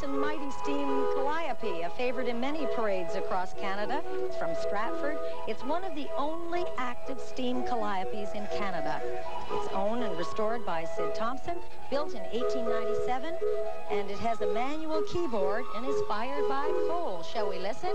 and mighty steam Calliope, a favorite in many parades across Canada. It's from Stratford. It's one of the only active steam Calliopes in Canada. It's owned and restored by Sid Thompson, built in 1897, and it has a manual keyboard and is fired by coal. Shall we listen?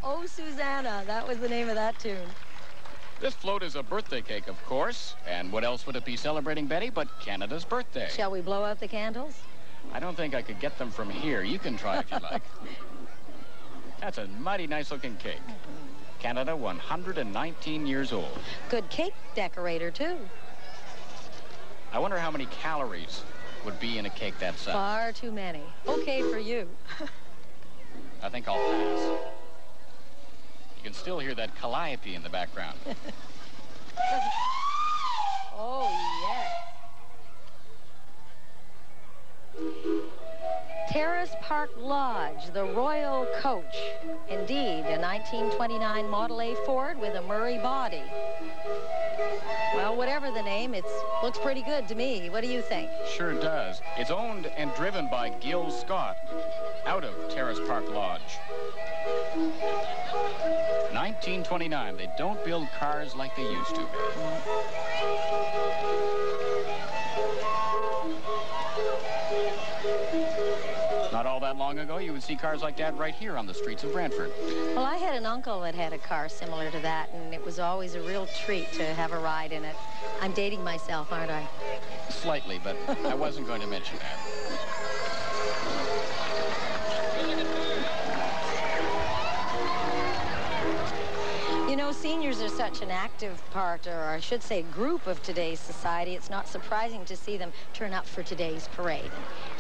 Oh, Susanna, that was the name of that tune. This float is a birthday cake, of course. And what else would it be celebrating, Betty, but Canada's birthday? Shall we blow out the candles? I don't think I could get them from here. You can try if you like. That's a mighty nice-looking cake. Canada, 119 years old. Good cake decorator, too. I wonder how many calories would be in a cake that size. Far too many. Okay for you. I think I'll pass. You can still hear that Calliope in the background. Oh, yes. Terrace Park Lodge, the Royal Coach. Indeed, a 1929 Model A Ford with a Murray body. Well, whatever the name, it looks pretty good to me. What do you think? Sure does. It's owned and driven by Gil Scott out of Terrace Park Lodge. 1929. They don't build cars like they used to. Not all that long ago, you would see cars like that right here on the streets of Brantford. Well, I had an uncle that had a car similar to that, and it was always a real treat to have a ride in it. I'm dating myself, aren't I? Slightly, but I wasn't going to mention that. You know, seniors are such an active part, or I should say group of today's society. It's not surprising to see them turn up for today's parade.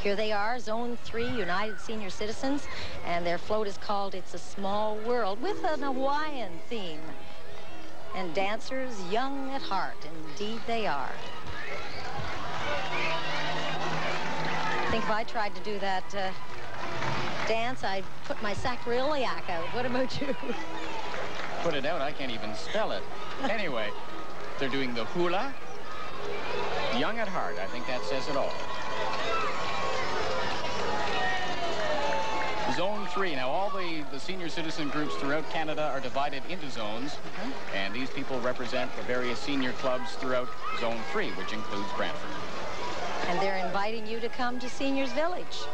Here they are, Zone 3 United Senior Citizens, and their float is called It's a Small World, with an Hawaiian theme. And dancers young at heart, indeed they are. I think if I tried to do that dance, I'd put my sacroiliac out. What about you? Put it out, I can't even spell it. Anyway, they're doing the hula. Young at heart, I think that says it all. Zone 3. Now, all the senior citizen groups throughout Canada are divided into zones, and these people represent the various senior clubs throughout Zone 3, which includes Brantford. And they're inviting you to come to Seniors Village.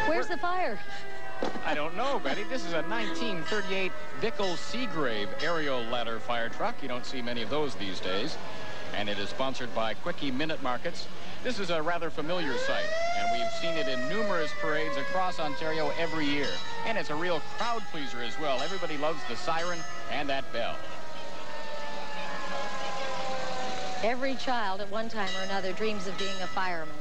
Where's the fire? I don't know, Betty. This is a 1938 Bickle Seagrave aerial ladder fire truck. You don't see many of those these days. And it is sponsored by Quickie Minute Markets. This is a rather familiar sight, and we've seen it in numerous parades across Ontario every year. And it's a real crowd pleaser as well. Everybody loves the siren and that bell. Every child at one time or another dreams of being a fireman.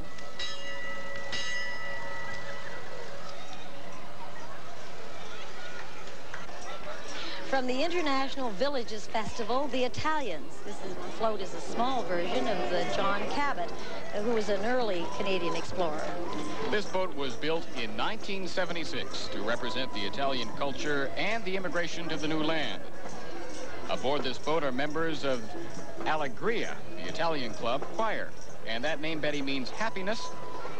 From the International Villages Festival, the Italians. This float is a small version of the John Cabot, who was an early Canadian explorer. This boat was built in 1976 to represent the Italian culture and the immigration to the new land. Aboard this boat are members of Allegria, the Italian club choir. And that name, Betty, means happiness.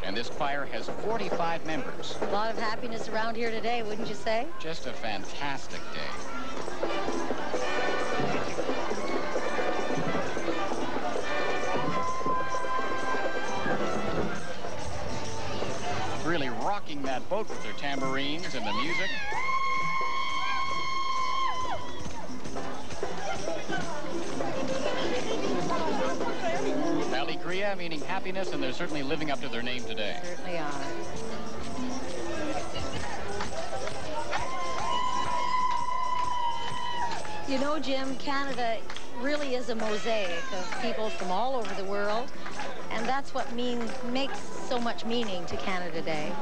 And this choir has 45 members. A lot of happiness around here today, wouldn't you say? Just a fantastic day. Really rocking that boat with their tambourines and the music. Allegria meaning happiness, and they're certainly living up to their name today. Certainly are. You know, Jim, Canada really is a mosaic of people from all over the world, and that's what makes so much meaning to Canada Day.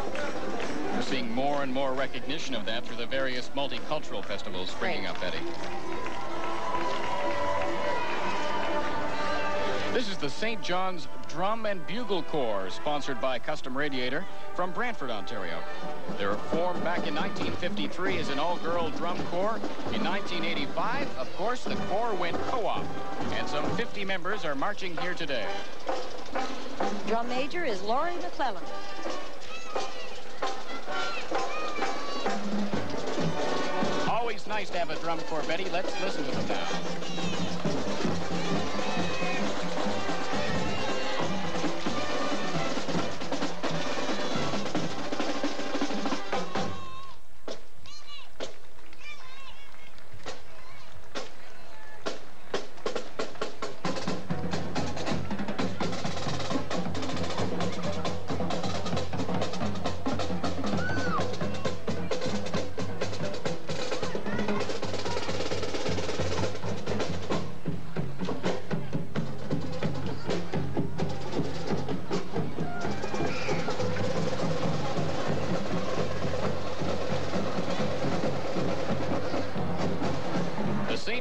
We're seeing more and more recognition of that through the various multicultural festivals springing up, Betty. This is the St. John's Drum and Bugle Corps, sponsored by Custom Radiator from Brantford, Ontario. They were formed back in 1953 as an all-girl drum corps. In 1985, of course, the corps went co-op, and some 50 members are marching here today. Drum major is Laurie McClellan. Always nice to have a drum corps, Betty. Let's listen to them now.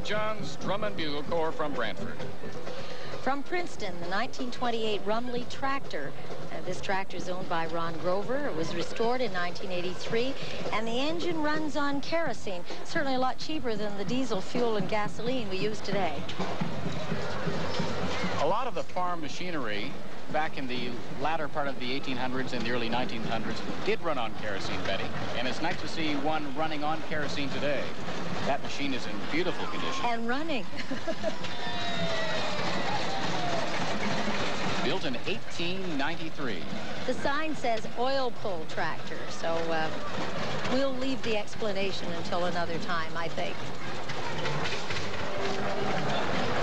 John's Drum and Bugle Corps from Brantford. From Princeton, the 1928 Rumley tractor. This tractor is owned by Ron Grover. It was restored in 1983, and the engine runs on kerosene. Certainly a lot cheaper than the diesel fuel and gasoline we use today. A lot of the farm machinery back in the latter part of the 1800s and the early 1900s did run on kerosene, Betty, and it's nice to see one running on kerosene today. That machine is in beautiful condition. And running. Built in 1893. The sign says oil pull tractor, so we'll leave the explanation until another time, I think.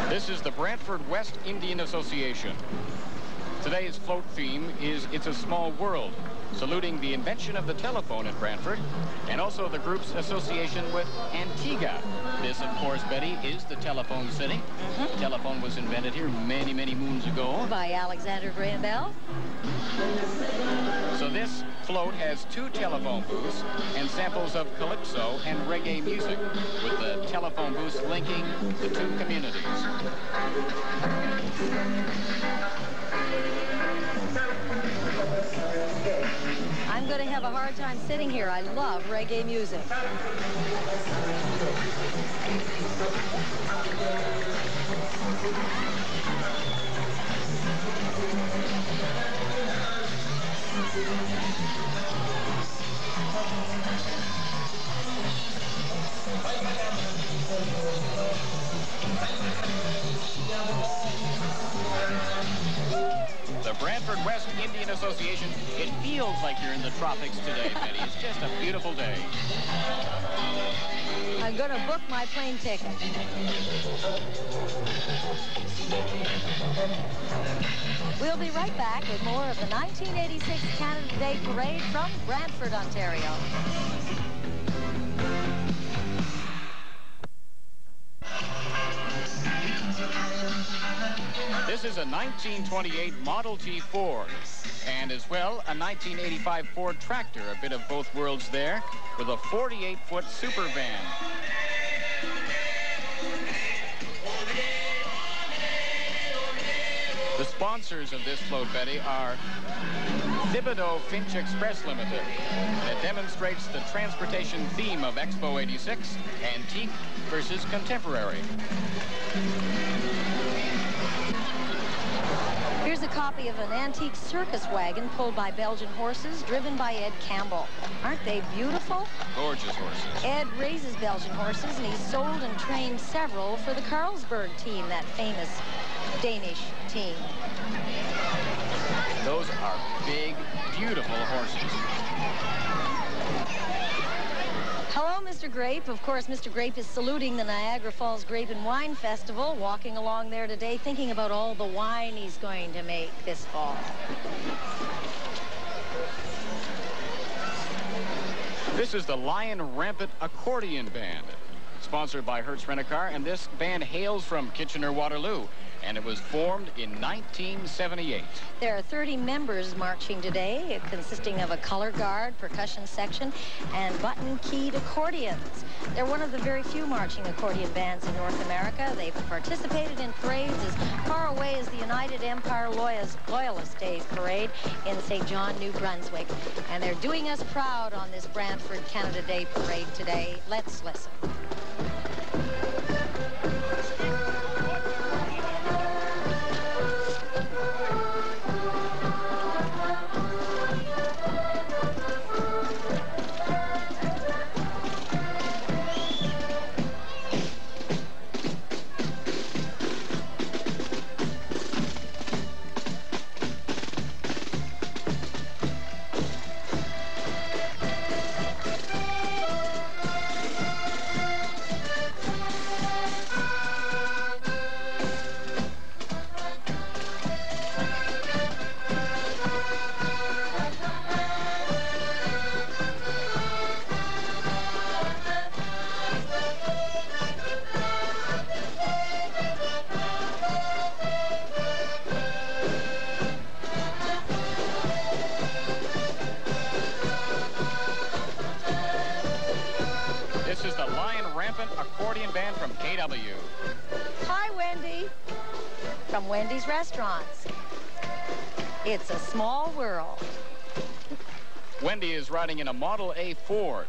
This is the Brantford West Indian Association. Today's float theme is It's a Small World, saluting the invention of the telephone in Brantford, and also the group's association with Antigua. This, of course, Betty, is the telephone city. The telephone was invented here many, many moons ago. By Alexander Graham Bell. So this float has 2 telephone booths and samples of calypso and reggae music, with the telephone booths linking the 2 communities. I'm going to have a hard time sitting here. I love reggae music. The Brantford West Indian Association. It feels like you're in the tropics today, Betty. It's just a beautiful day. I'm going to book my plane ticket. We'll be right back with more of the 1986 Canada Day Parade from Brantford, Ontario. This is a 1928 Model T Ford, and as well a 1985 Ford tractor, a bit of both worlds there, with a 48-foot super van. sponsors of this float, Betty, are Thibodeau Finch Express Limited. And it demonstrates the transportation theme of Expo 86, antique versus contemporary. Here's a copy of an antique circus wagon pulled by Belgian horses, driven by Ed Campbell. Aren't they beautiful? Gorgeous horses. Ed raises Belgian horses, and he's sold and trained several for the Carlsberg team, that famous Danish team. Those are big, beautiful horses. Hello, Mr. Grape. Of course, Mr. Grape is saluting the Niagara Falls Grape and Wine Festival, walking along there today, thinking about all the wine he's going to make this fall. This is the Rampant Accordion Band, sponsored by Hertz Rent-A-Car, and this band hails from Kitchener-Waterloo, and it was formed in 1978. There are 30 members marching today, consisting of a color guard, percussion section, and button-keyed accordions. They're one of the very few marching accordion bands in North America. They've participated in parades as far away as the United Empire Loyalist Days Parade in St. John, New Brunswick. And they're doing us proud on this Brantford Canada Day Parade today. Let's listen. Accordion Band from KW. Hi, Wendy. From Wendy's Restaurants. It's a small world. Wendy is riding in a Model A Ford.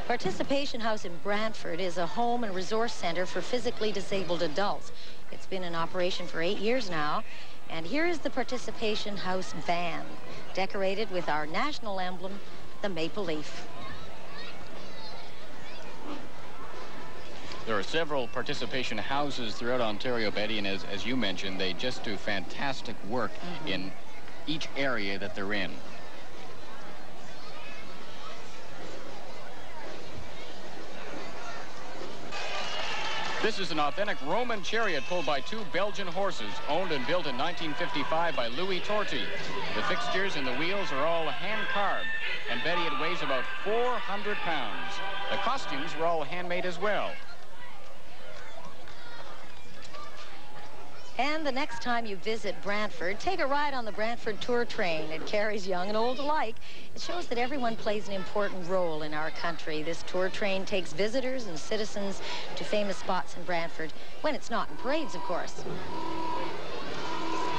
Participation House in Brantford is a home and resource center for physically disabled adults. It's been in operation for 8 years now. And here is the Participation House van, decorated with our national emblem, the maple leaf. There are several participation houses throughout Ontario, Betty, and as you mentioned, they just do fantastic work in each area that they're in. This is an authentic Roman chariot pulled by 2 Belgian horses, owned and built in 1955 by Louis Torty. The fixtures and the wheels are all hand-carved, and Betty, it weighs about 400 pounds. The costumes were all handmade as well. And the next time you visit Brantford, take a ride on the Brantford tour train. It carries young and old alike. It shows that everyone plays an important role in our country. This tour train takes visitors and citizens to famous spots in Brantford, when it's not in parades, of course.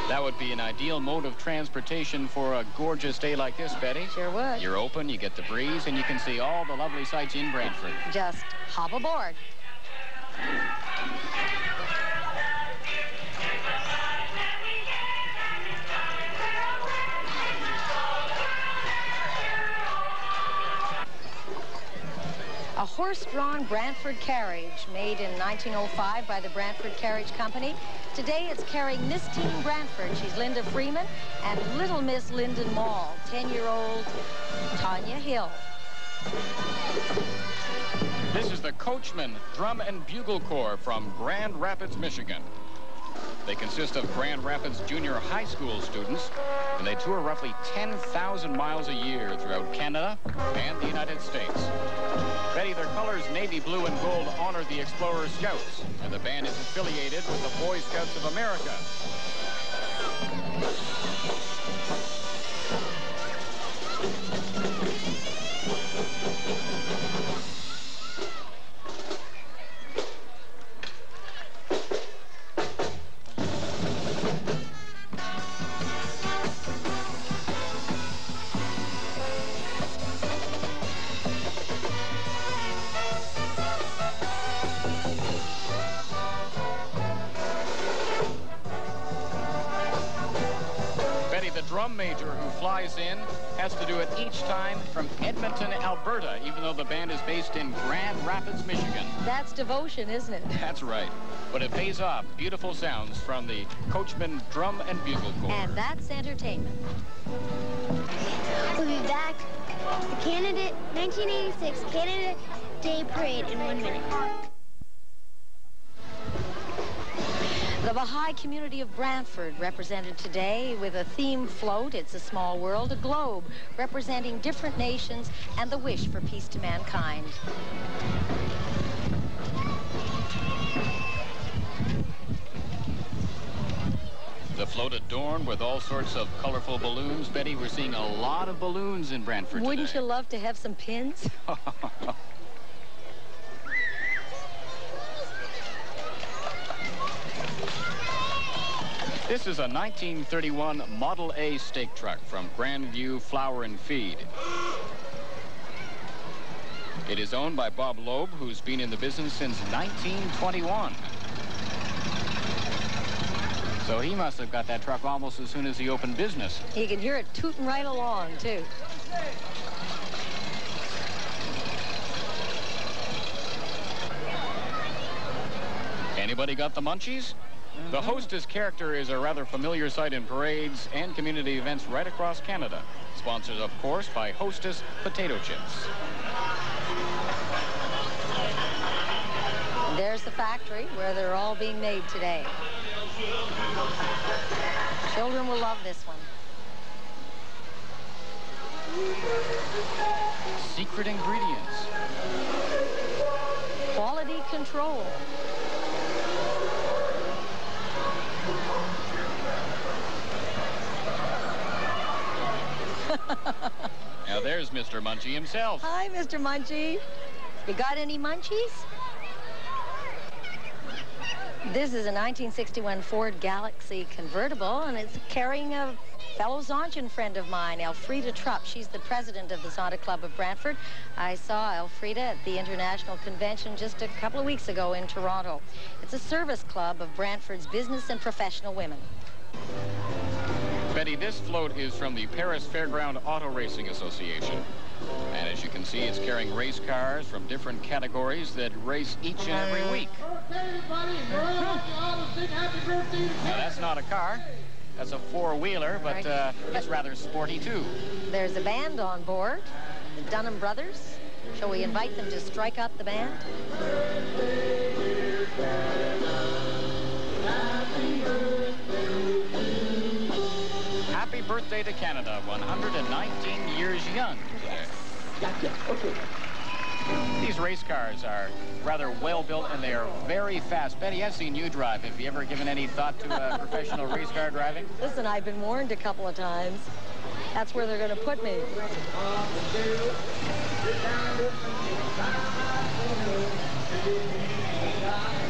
That would be an ideal mode of transportation for a gorgeous day like this, Betty. Sure would. You're open, you get the breeze, and you can see all the lovely sights in Brantford. Just hop aboard. A horse-drawn Brantford carriage made in 1905 by the Brantford Carriage Company. Today it's carrying Miss Teen Brantford. She's Linda Freeman, and Little Miss Lyndon Mall, 10-year-old Tanya Hill. This is the Coachman Drum and Bugle Corps from Grand Rapids, Michigan. They consist of Grand Rapids Junior High School students, and they tour roughly 10,000 miles a year throughout Canada and the United States. Betty, their colors, navy blue and gold, honor the Explorer Scouts, and the band is affiliated with the Boy Scouts of America. drum major who flies in has to do it each time from Edmonton, Alberta, even though the band is based in Grand Rapids, Michigan. That's devotion, isn't it? That's right. But it pays off. Beautiful sounds from the Coachman Drum and Bugle Corps. And that's entertainment. We'll be back. The Canada 1986 Canada Day Parade in 1 minute. The Baha'i community of Brantford represented today with a theme float, It's a Small World, a globe representing different nations and the wish for peace to mankind. The float adorned with all sorts of colorful balloons. Betty, we're seeing a lot of balloons in Brantford today. Wouldn't you love to have some pins? This is a 1931 Model A steak truck from Grandview Flour and Feed. It is owned by Bob Loeb, who's been in the business since 1921. So he must have got that truck almost as soon as he opened business. You can hear it tooting right along, too. Anybody got the munchies? The hostess character is a rather familiar sight in parades and community events right across Canada. Sponsored, of course, by Hostess Potato Chips. There's the factory where they're all being made today. Children will love this one. Secret ingredients. Quality control. Now there's Mr. Munchie himself. Hi, Mr. Munchie. You got any munchies? This is a 1961 Ford Galaxy convertible, and it's carrying a fellow Zonjan friend of mine, Elfrida Trupp. She's the president of the Zonda Club of Brantford. I saw Elfrida at the International Convention just a couple of weeks ago in Toronto. It's a service club of Brantford's business and professional women. Betty, this float is from the Paris Fairground Auto Racing Association. And as you can see, it's carrying race cars from different categories that race each and every week. Now, that's not a car. That's a four-wheeler, but it's rather sporty, too. There's a band on board, the Dunham Brothers. Shall we invite them to strike up the band? Happy birthday to Canada, 119 years young today. Gotcha. Okay. These race cars are rather well built and they are very fast. Betty, I've seen you drive. Have you ever given any thought to professional race car driving? Listen, I've been warned a couple of times. That's where they're going to put me.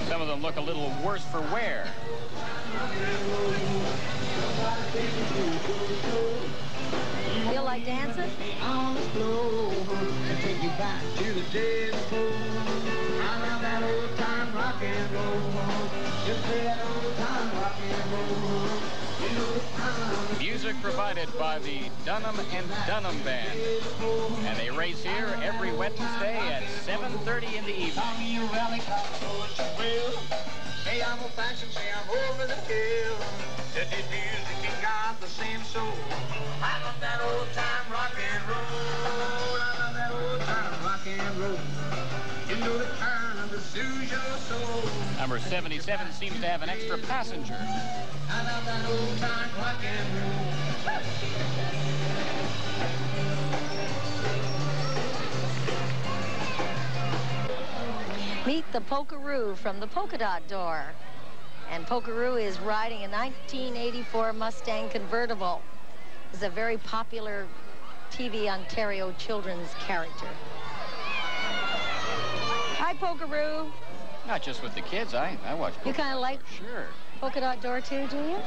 Some of them look a little worse for wear. Feel like dancing? On the floor, take you back to the days before. I love that old time rock and roll. Just that old time rock and roll. You know the time. Music provided by the Dunham and Dunham Band. And they race here every Wednesday at 7:30 in the evening. Hey, I'm a fashion, say I'm over the hill. That this music ain't got the same soul. I love that old time rock and roll. I love that old time rock and roll. You know the kind that soothes your soul. Number 77 seems to have an extra passenger. I love that old time rock and roll. Meet the Pokeroo from the Polka Dot Door. And Pokeroo is riding a 1984 Mustang convertible. It's a very popular TV Ontario children's character. Hi, Pokeroo. Not just with the kids. I watch Poker. You kind of like Sure. Polka Dot Door too, do you?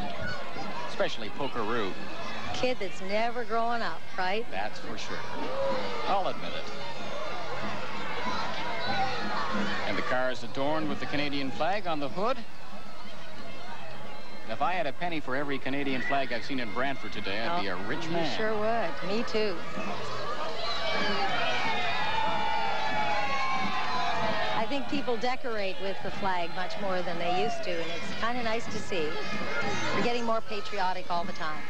Especially Pokeroo. Kid that's never growing up, right? That's for sure. I'll admit it. And the car is adorned with the Canadian flag on the hood. If I had a penny for every Canadian flag I've seen in Brantford today, I'd be a rich man. You sure would. Me too. I think people decorate with the flag much more than they used to, and it's kind of nice to see. We're getting more patriotic all the time.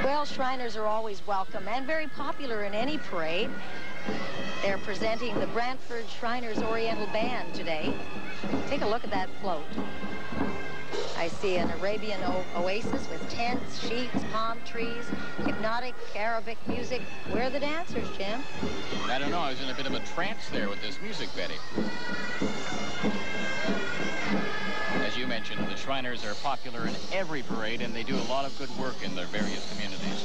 Well, Shriners are always welcome and very popular in any parade. They're presenting the Brantford Shriners Oriental Band today. Take a look at that float. I see an Arabian oasis with tents, sheets, palm trees, hypnotic Arabic music. Where are the dancers, Jim? I don't know. I was in a bit of a trance there with this music, Betty. As you mentioned, the Shriners are popular in every parade, and they do a lot of good work in their various communities.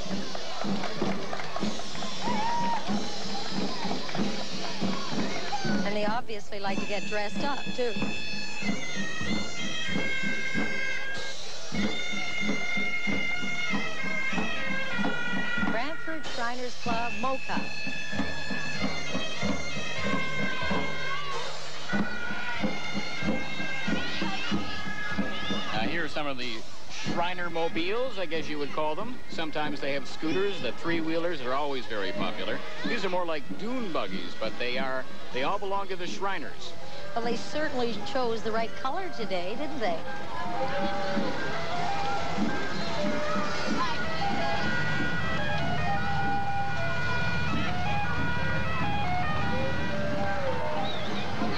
And they obviously like to get dressed up, too. Brantford Shriners Club, Mocha. Here are some of the Shriner mobiles, I guess you would call them. Sometimes they have scooters. The three-wheelers are always very popular. These are more like dune buggies, but they all belong to the Shriners. Well, they certainly chose the right color today, didn't they?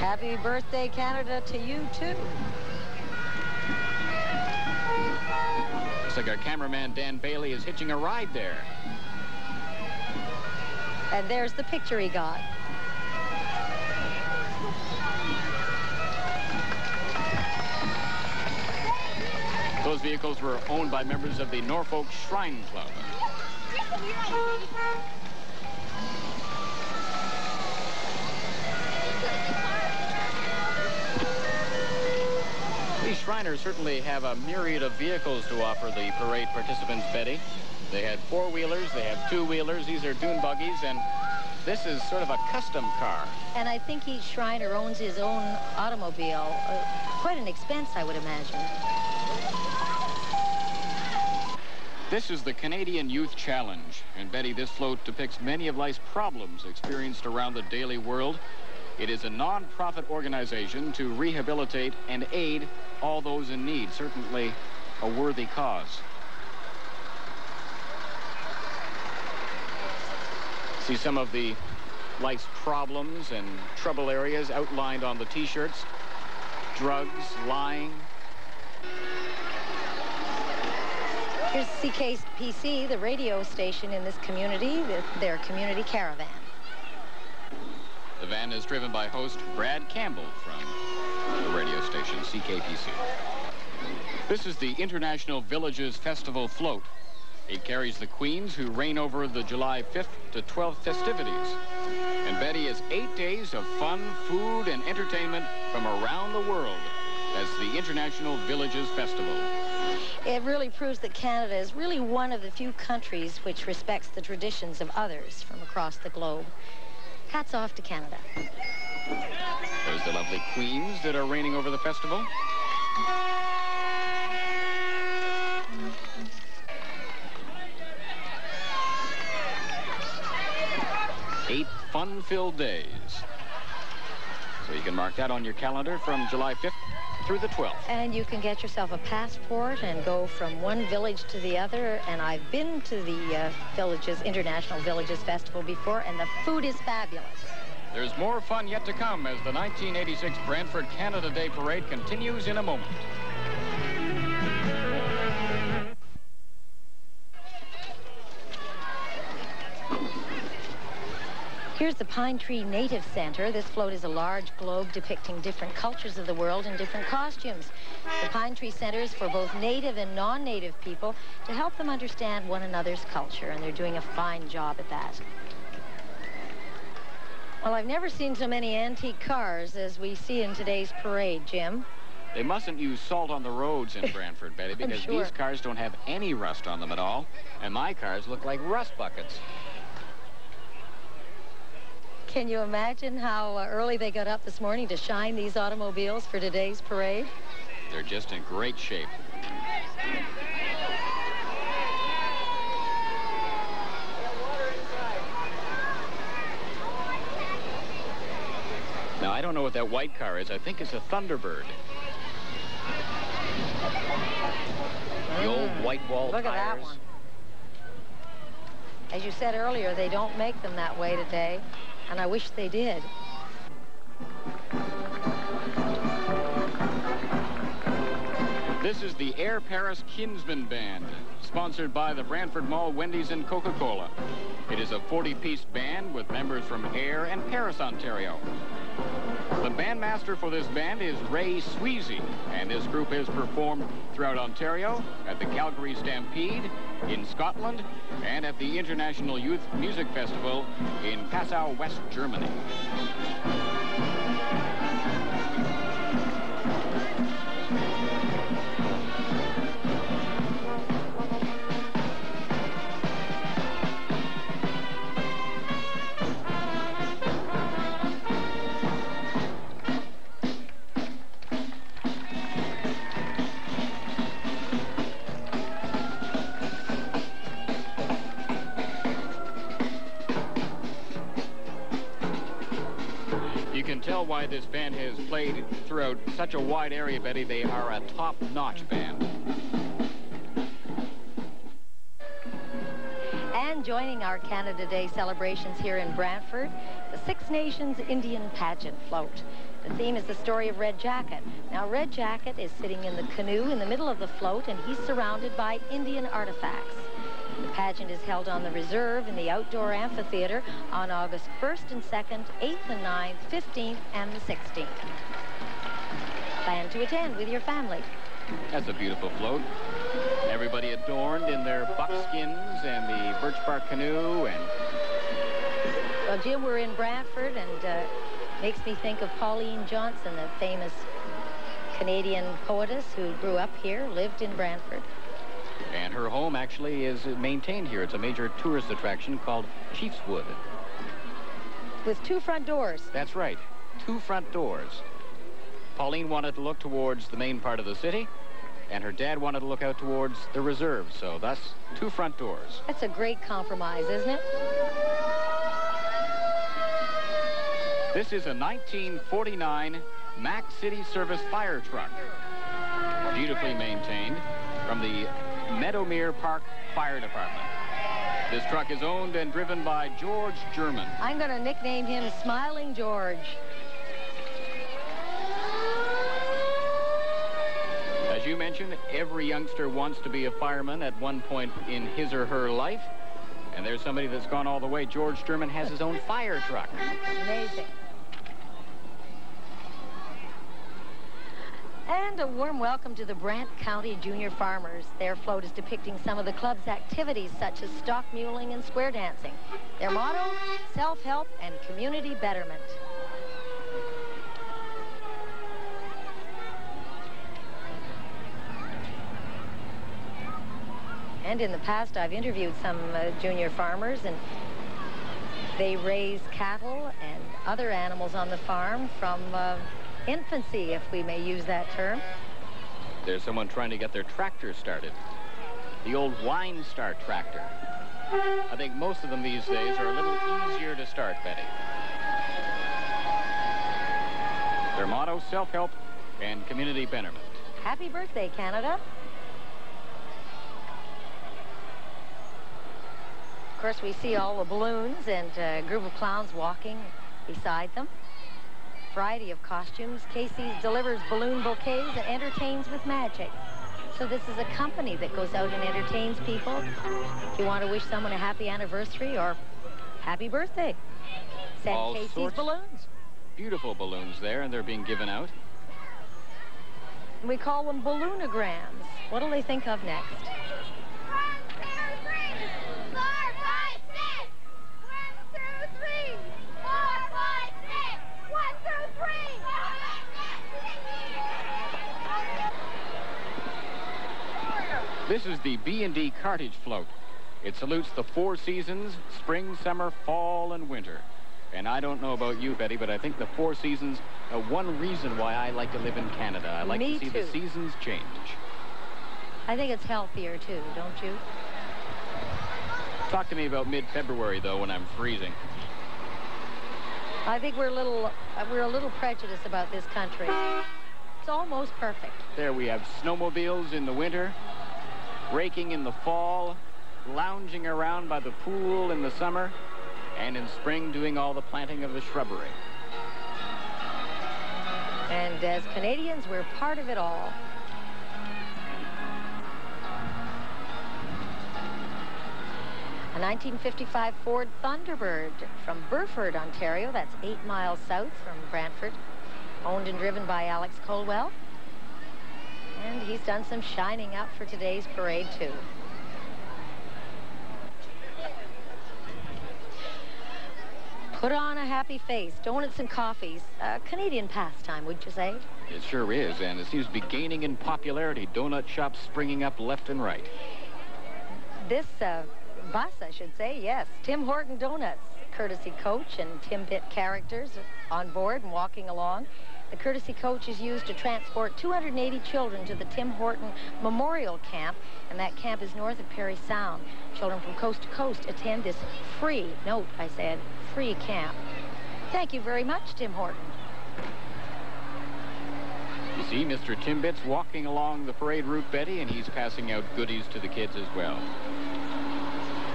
Happy birthday, Canada, to you, too. Looks like our cameraman, Dan Bailey, is hitching a ride there. And there's the picture he got. Those vehicles were owned by members of the Norfolk Shrine Club. These Shriners certainly have a myriad of vehicles to offer the parade participants, Betty. They had four-wheelers, they have two-wheelers, these are dune buggies, and this is sort of a custom car. And I think each Shriner owns his own automobile. Quite an expense, I would imagine. This is the Canadian Youth Challenge. And Betty, this float depicts many of life's problems experienced around the daily world. It is a non-profit organization to rehabilitate and aid all those in need. Certainly a worthy cause. See some of the life's problems and trouble areas outlined on the t-shirts. Drugs, lying. Here's CKPC, the radio station in this community, their community caravan. The van is driven by host Brad Campbell from the radio station CKPC. This is the International Villages Festival float. It carries the queens who reign over the July 5th to 12th festivities. And Betty, is 8 days of fun, food, and entertainment from around the world as the International Villages Festival. It really proves that Canada is really one of the few countries which respects the traditions of others from across the globe. Hats off to Canada. There's the lovely queens that are reigning over the festival. Eight fun-filled days. So you can mark that on your calendar from July 5th through the 12th. And you can get yourself a passport and go from one village to the other. And I've been to the International Villages Festival before, and the food is fabulous. There's more fun yet to come as the 1986 Brantford Canada Day Parade continues in a moment. Here's the Pine Tree Native Center. This float is a large globe depicting different cultures of the world in different costumes. The Pine Tree Center is for both native and non-native people to help them understand one another's culture, and they're doing a fine job at that. Well, I've never seen so many antique cars as we see in today's parade, Jim. They mustn't use salt on the roads in Brantford, Betty, because sure these cars don't have any rust on them at all, and my cars look like rust buckets. Can you imagine how early they got up this morning to shine these automobiles for today's parade? They're just in great shape. Now, I don't know what that white car is. I think it's a Thunderbird. The old white wall tires. Look at that one. As you said earlier, they don't make them that way today, and I wish they did. This is the Air Pariskinsman Band, sponsored by the Brantford Mall, Wendy's, and Coca-Cola. It is a 40-piece band with members from Ayr and Paris, Ontario. The bandmaster for this band is Ray Sweezy, and this group has performed throughout Ontario, at the Calgary Stampede, in Scotland, and at the International Youth Music Festival in Passau, West Germany. Tell why this band has played throughout such a wide area, Betty. They are a top-notch band. And joining our Canada Day celebrations here in Brantford, the Six Nations Indian Pageant float. The theme is the story of Red Jacket. Now, Red Jacket is sitting in the canoe in the middle of the float, and he's surrounded by Indian artifacts. The pageant is held on the reserve in the outdoor amphitheater on August 1st and 2nd, 8th and 9th, 15th and the 16th. Plan to attend with your family. That's a beautiful float. Everybody adorned in their buckskins and the birch bark canoe. And well, Jim, we're in Brantford, and makes me think of Pauline Johnson, the famous Canadian poetess who grew up here, lived in Brantford. And her home actually is maintained here. It's a major tourist attraction called Chiefswood. With two front doors. That's right, two front doors. Pauline wanted to look towards the main part of the city, and her dad wanted to look out towards the reserve, so thus two front doors. That's a great compromise, isn't it? This is a 1949 Mack City Service fire truck, beautifully maintained, from the Meadowmere Park Fire Department. This truck is owned and driven by George German. I'm going to nickname him Smiling George. As you mentioned, every youngster wants to be a fireman at one point in his or her life. And there's somebody that's gone all the way. George German has his own fire truck. Amazing. And a warm welcome to the Brant County Junior Farmers. Their float is depicting some of the club's activities, such as stock muling and square dancing. Their motto, self-help and community betterment. And in the past, I've interviewed some junior farmers, and they raise cattle and other animals on the farm from infancy, if we may use that term. There's someone trying to get their tractor started. The old Wine Star tractor. I think most of them these days are a little easier to start, Betty. Their motto, self-help and community betterment. Happy birthday, Canada. Of course, we see all the balloons and a group of clowns walking beside them. Variety of costumes. Casey's delivers balloon bouquets and entertains with magic. So this is a company that goes out and entertains people. If you want to wish someone a happy anniversary or happy birthday, send all Casey's sorts balloons. Beautiful balloons there, and they're being given out. We call them balloonograms. What'll they think of next? 1, 2, 3, 4, 5, 6. 1, 2, 3, 4, 5, 6. 1, 2, 3. This is the B&D Cartage float. It salutes the 4 seasons, spring, summer, fall, and winter. And I don't know about you, Betty, but I think the four seasons are one reason why I like to live in Canada. I like to see the seasons change. I think it's healthier, too, don't you? Talk to me about mid-February, though, when I'm freezing. I think we're a little prejudiced about this country. It's almost perfect. There we have snowmobiles in the winter, raking in the fall, lounging around by the pool in the summer, and in spring doing all the planting of the shrubbery. And as Canadians, we're part of it all. A 1955 Ford Thunderbird from Brantford, Ontario. That's 8 miles south from Brantford. Owned and driven by Alex Colwell. And he's done some shining up for today's parade, too. Put on a happy face. Donuts and coffees. Canadian pastime, would you say? It sure is, and it seems to be gaining in popularity. Donut shops springing up left and right. This bus, I should say, yes. Tim Horton Donuts, courtesy coach and Timbit characters on board and walking along. The courtesy coach is used to transport 280 children to the Tim Horton Memorial Camp, and that camp is north of Parry Sound. Children from coast to coast attend this free, note I said, free camp. Thank you very much, Tim Horton. You see Mr. Timbit's walking along the parade route, Betty, and he's passing out goodies to the kids as well.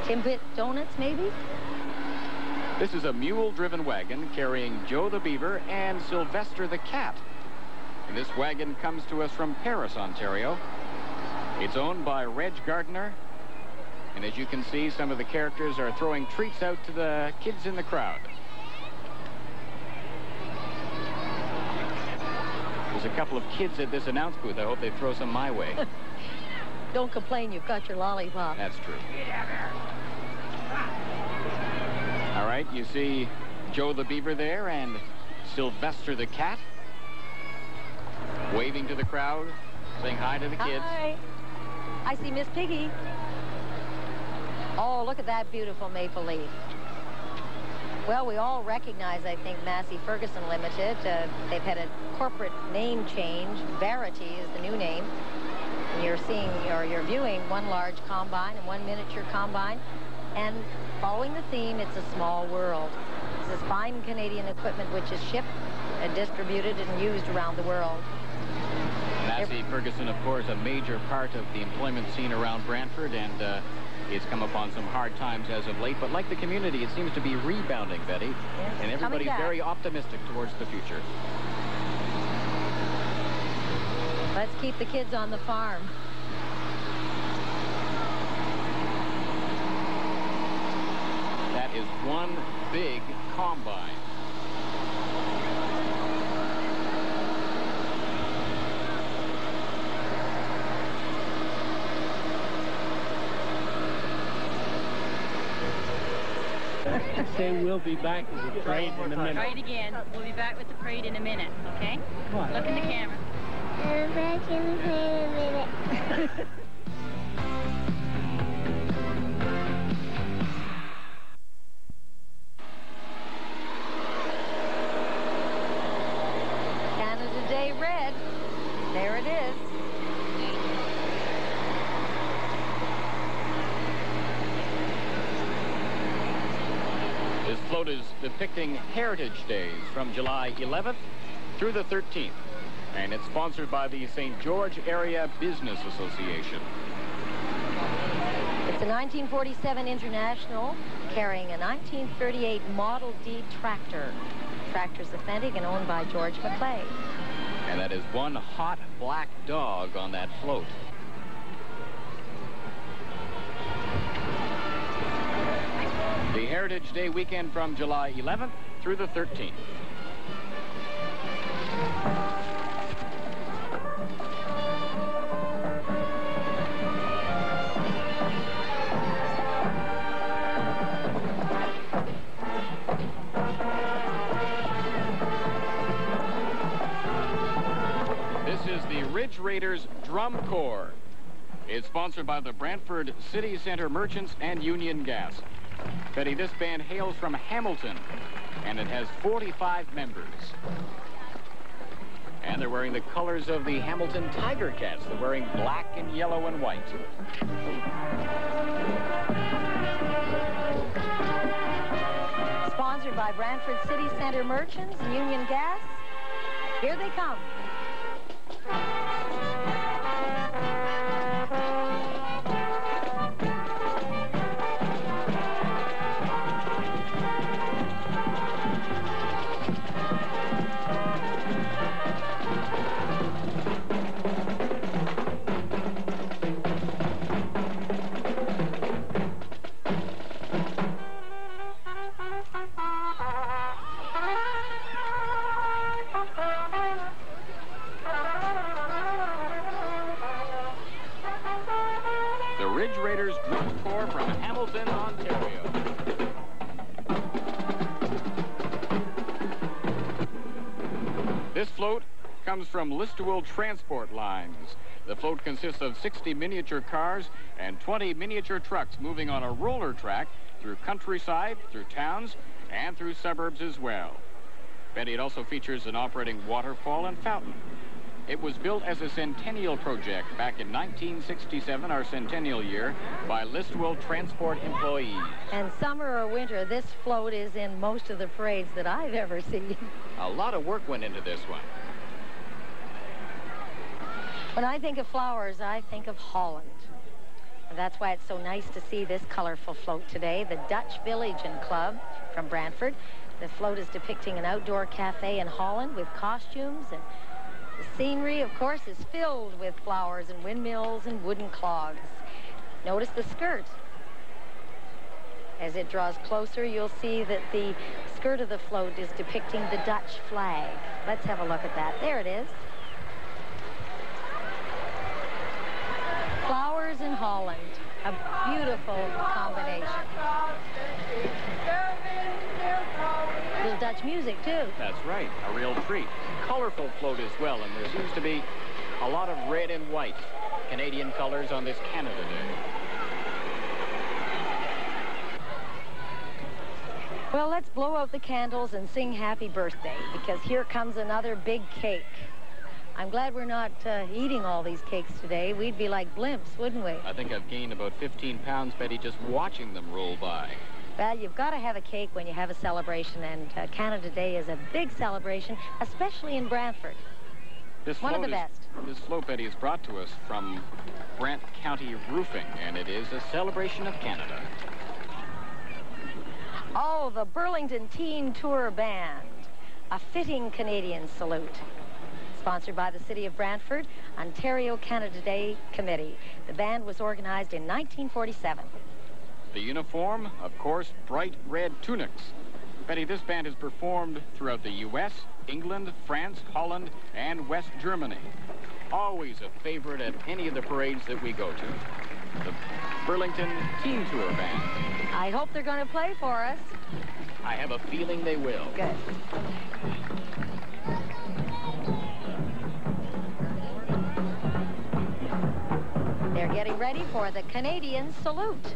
Timbit donuts, maybe? This is a mule-driven wagon carrying Joe the Beaver and Sylvester the Cat. And this wagon comes to us from Paris, Ontario. It's owned by Reg Gardner. And as you can see, some of the characters are throwing treats out to the kids in the crowd. There's a couple of kids at this announce booth. I hope they throw some my way. Don't complain, you've got your lollipop. That's true. All right, you see Joe the Beaver there and Sylvester the Cat waving to the crowd, saying hi to the kids. Hi. I see Miss Piggy. Oh, look at that beautiful maple leaf. Well, we all recognize, I think, Massey Ferguson Limited. They've had a corporate name change. Verity is the new name. And you're seeing, or you're viewing one large combine and one miniature combine. And following the theme, it's a small world. This is fine Canadian equipment which is shipped and distributed and used around the world. Massey Ferguson, of course, a major part of the employment scene around Brantford, and it's come upon some hard times as of late. But like the community, it seems to be rebounding, Betty. Yes, and everybody's very optimistic towards the future. Let's keep the kids on the farm. That is one big combine. Say we'll be back with the parade in a minute. Try it again. We'll be back with the parade in a minute, okay? What? Look in the camera. We'll be back in the parade in a minute. Canada Day red. There it is. This float is depicting Heritage Days from July 11th through the 13th. And it's sponsored by the St. George Area Business Association. It's a 1947 International carrying a 1938 Model D tractor. Tractor's authentic and owned by George McClay. And that is one hot black dog on that float. The Heritage Day weekend from July 11th through the 13th. This is the Ridge Raiders Drum Corps. It's sponsored by the Brantford City Centre Merchants and Union Gas. Betty, this band hails from Hamilton, and it has 45 members. And they're wearing the colors of the Hamilton Tiger Cats. They're wearing black and yellow and white. Sponsored by Brantford City Center Merchants and Union Gas. Here they come. From Hamilton, Ontario. This float comes from Listowel Transport lines. The float consists of 60 miniature cars and 20 miniature trucks moving on a roller track through countryside, through towns, and through suburbs as well. Betty, it also features an operating waterfall and fountain. It was built as a centennial project back in 1967, our centennial year, by Listowel Transport employees. And summer or winter, this float is in most of the parades that I've ever seen. A lot of work went into this one. When I think of flowers, I think of Holland. And that's why it's so nice to see this colorful float today, the Dutch Village and Club from Brantford. The float is depicting an outdoor cafe in Holland with costumes, and the scenery, of course, is filled with flowers and windmills and wooden clogs. Notice the skirt. As it draws closer, you'll see that the skirt of the float is depicting the Dutch flag. Let's have a look at that. There it is. Flowers in Holland. A beautiful combination. Little Dutch music, too. That's right. A real treat. Colorful float as well, and there seems to be a lot of red and white Canadian colors on this Canada Day. Well, let's blow out the candles and sing happy birthday, because here comes another big cake. I'm glad we're not eating all these cakes today. We'd be like blimps, wouldn't we? I think I've gained about 15 pounds, Betty, just watching them roll by. Well, you've got to have a cake when you have a celebration, and Canada Day is a big celebration, especially in Brantford. One of the best. This float, Betty, is brought to us from Brant County Roofing, and it is a celebration of Canada. Oh, the Burlington Teen Tour Band. A fitting Canadian salute. Sponsored by the City of Brantford, Ontario Canada Day Committee. The band was organized in 1947. The uniform, of course, bright red tunics. Betty, this band has performed throughout the U.S., England, France, Holland, and West Germany. Always a favorite at any of the parades that we go to. The Burlington Teen Tour Band. I hope they're going to play for us. I have a feeling they will. Good. They're getting ready for the Canadian salute.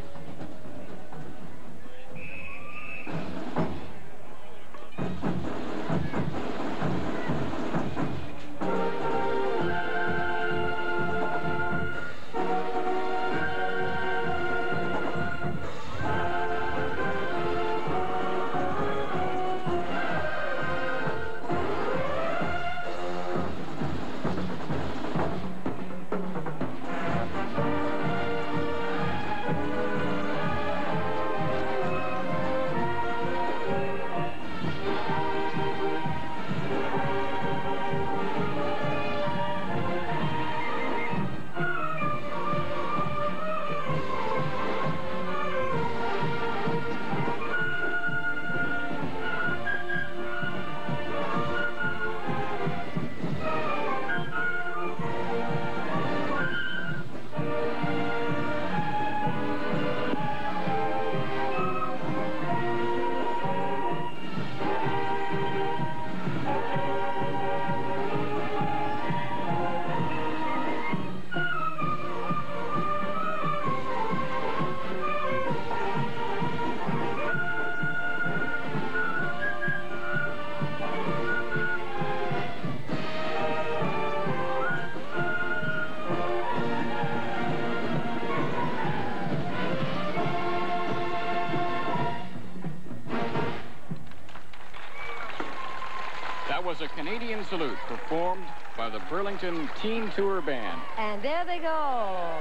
Teen Salute, performed by the Burlington Teen Tour Band. And there they go.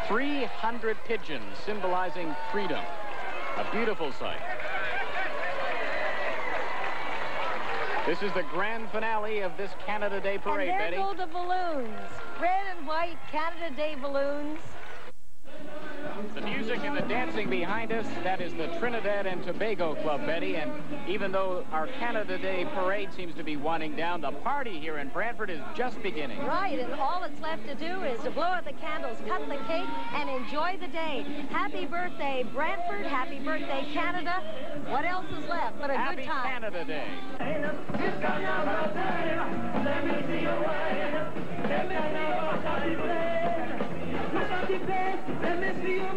300 pigeons symbolizing freedom. A beautiful sight. This is the grand finale of this Canada Day parade, and there Betty. go the balloons. Red and white Canada Day balloons. The music and the dancing behind us, that is the Trinidad and Tobago Club, Betty. And even though our Canada Day parade seems to be winding down, the party here in Brantford is just beginning. Right, and all that's left to do is to blow out the candles, cut the cake, and enjoy the day. Happy birthday, Brantford. Happy birthday, Canada. What else is left but a good time? Happy Canada Day. Let me see you.